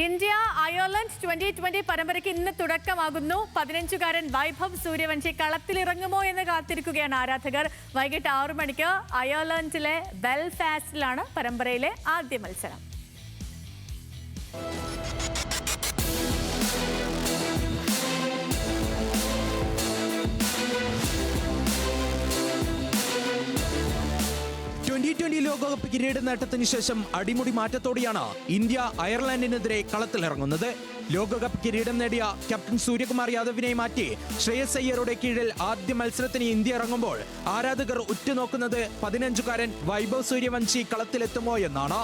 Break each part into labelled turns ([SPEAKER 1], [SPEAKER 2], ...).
[SPEAKER 1] India Ireland 2020 പരമ്പരയ്ക്ക് ഇന്ന് തുടക്കമാകുന്നു. 15-കാരൻ വൈഭവ് സൂര്യവംശി കളത്തിലിറങ്ങുമോ എന്ന് കാത്തിരിക്കുകയാണ് ആരാധകർ. വൈകിട്ട് 6 മണിക്ക് അയർലൻഡിലെ ബെൽഫാസ്റ്റിലാണ് പരമ്പരയിലെ ആദ്യ മത്സരം.
[SPEAKER 2] ലോകകപ്പ് കിരീട നേട്ടത്തിന് ശേഷം അടിമുടി മാറ്റത്തോടെയാണ് ഇന്ത്യ അയർലൻഡിനെതിരെ കളത്തിലിറങ്ങുന്നത്. ലോകകപ്പ് കിരീടം നേടിയ ക്യാപ്റ്റൻ സൂര്യകുമാർ യാദവിനെ മാറ്റി ശ്രേയസ് അയ്യരുടെ കീഴിൽ ആദ്യ മത്സരത്തിന് ഇന്ത്യ ഇറങ്ങുമ്പോൾ ആരാധകർ ഉറ്റുനോക്കുന്നത് 15-കാരൻ വൈഭവ് സൂര്യവംശി കളത്തിലെത്തുമോ എന്നാണ്.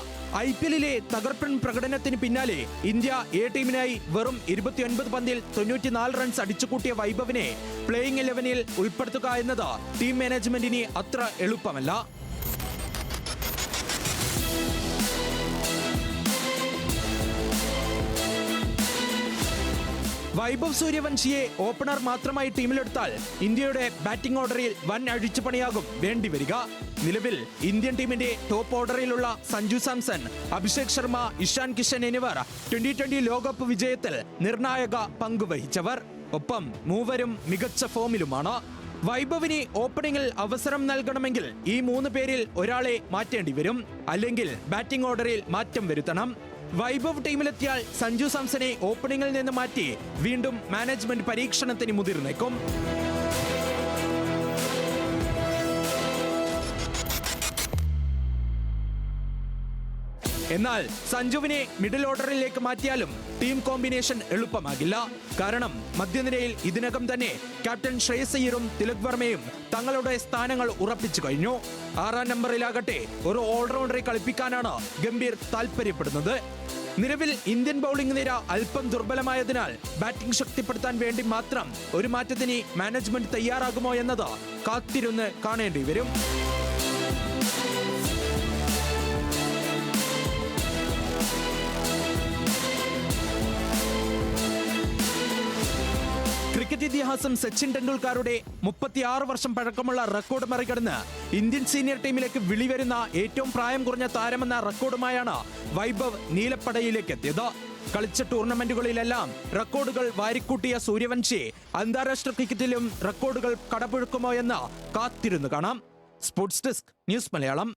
[SPEAKER 2] IPL-ലെ തകർപ്പൻ പ്രകടനത്തിന് പിന്നാലെ ഇന്ത്യ എ ടീമിനായി വെറും 29 പന്തിൽ 94 റൺസ് അടിച്ചുകൂട്ടിയ വൈഭവിനെ പ്ലേയിങ് 11-ൽ ഉൾപ്പെടുത്തുക എന്നത് ടീം മാനേജ്മെന്റിന് അത്ര എളുപ്പമല്ല. വൈഭവ് സൂര്യവംശിയെ ഓപ്പണർ മാത്രമായി ടീമിലെടുത്താൽ ഇന്ത്യയുടെ ബാറ്റിംഗ് ഓർഡറിൽ വൻ അഴിച്ചുപണിയാകും വേണ്ടിവരിക. നിലവിൽ ഇന്ത്യൻ ടീമിന്റെ ടോപ്പ് ഓർഡറിലുള്ള സഞ്ജു സാംസൺ, അഭിഷേക് ശർമ്മ, ഇഷാൻ കിഷൻ എന്നിവർ 2020 ലോകകപ്പ് വിജയത്തിൽ നിർണായക പങ്കുവഹിച്ചവർ. ഒപ്പം മൂവരും മികച്ച ഫോമിലുമാണ്. വൈഭവിന് ഓപ്പണിംഗിൽ അവസരം നൽകണമെങ്കിൽ ഈ 3 പേരിൽ ഒരാളെ മാറ്റേണ്ടി വരും. അല്ലെങ്കിൽ ബാറ്റിംഗ് ഓർഡറിൽ മാറ്റം വരുത്തണം. വൈഭവ് ടീമിലെത്തിയാൽ സഞ്ജു സാംസനെ ഓപ്പണിംഗിൽ നിന്ന് മാറ്റി വീണ്ടും മാനേജ്മെന്റ് പരീക്ഷണത്തിന് മുതിർന്നേക്കും. എന്നാൽ സഞ്ജുവിനെ മിഡിൽ ഓർഡറിലേക്ക് മാറ്റിയാലും ടീം കോമ്പിനേഷൻ എളുപ്പമാകില്ല. കാരണം മധ്യനിരയിൽ ഇതിനകം തന്നെ ക്യാപ്റ്റൻ ശ്രേയസ് അയ്യരും തിലക് വർമ്മയും തങ്ങളുടെ സ്ഥാനങ്ങൾ ഉറപ്പിച്ചു കഴിഞ്ഞു. 6-ാം നമ്പറിലാകട്ടെ ഒരു ഓൾറൗണ്ടറെ കളിപ്പിക്കാനാണ് ഗംഭീർ താൽപര്യപ്പെടുന്നത്. നിലവിൽ ഇന്ത്യൻ ബൗളിംഗ് നിര അല്പം ദുർബലമായതിനാൽ ബാറ്റിംഗ് ശക്തിപ്പെടുത്താൻ വേണ്ടി മാത്രം ഒരു മാറ്റത്തിന് മാനേജ്മെന്റ് തയ്യാറാകുമോ എന്നത് കാത്തിരുന്ന് കാണേണ്ടി വരും. ക്രിക്കറ്റ് ഇതിഹാസം സച്ചിൻ ടെണ്ടുൽക്കറുടെ 36 വർഷം പഴക്കമുള്ള റെക്കോർഡ് മറികടന്ന് ഇന്ത്യൻ സീനിയർ ടീമിലേക്ക് വിളിവരുന്ന ഏറ്റവും പ്രായം കുറഞ്ഞ താരമെന്ന റെക്കോർഡുമായാണ് വൈഭവ് നീലപ്പടയിലേക്ക് എത്തിയത്. കളിച്ച ടൂർണമെന്റുകളിലെല്ലാം റെക്കോർഡുകൾ വാരിക്കൂട്ടിയ സൂര്യവംശി അന്താരാഷ്ട്ര ക്രിക്കറ്റിലും റെക്കോർഡുകൾ കടപുഴക്കുമോ എന്ന് കാത്തിരുന്നു കാണാം. Sports desk, news Malayalam.